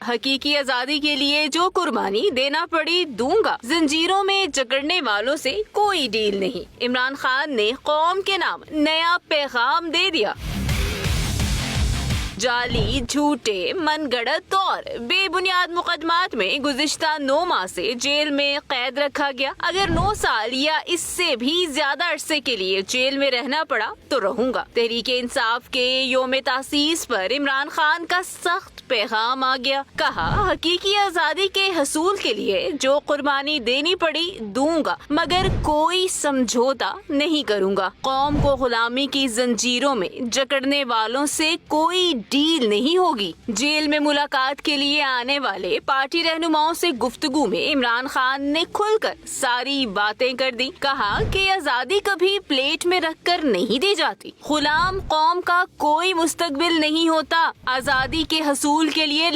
حقیقی آزادی کے لیے جو قربانی دینا پڑی دوں گا، زنجیروں میں جکڑنے والوں سے کوئی ڈیل نہیں۔ عمران خان نے قوم کے نام نیا پیغام دے دیا۔ جعلی، جھوٹے، من گڑت اور بے بنیاد مقدمات میں گزشتہ 9 ماہ سے جیل میں قید رکھا گیا۔ اگر 9 سال یا اس سے بھی زیادہ عرصے کے لیے جیل میں رہنا پڑا تو رہوں گا۔ تحریک انصاف کے یوم تاسیس پر عمران خان کا سخت پیغام آ گیا۔ کہا، حقیقی آزادی کے حصول کے لیے جو قربانی دینی پڑی دوں گا، مگر کوئی سمجھوتا نہیں کروں گا۔ قوم کو غلامی کی زنجیروں میں جکڑنے والوں سے کوئی ڈیل نہیں ہوگی۔ جیل میں ملاقات کے لیے آنے والے پارٹی رہنماؤں سے گفتگو میں عمران خان نے کھل کر ساری باتیں کر دی۔ کہا کہ آزادی کبھی پلیٹ میں رکھ کر نہیں دی جاتی۔ غلام قوم کا کوئی مستقبل نہیں ہوتا۔ آزادی کے حصول کے لیے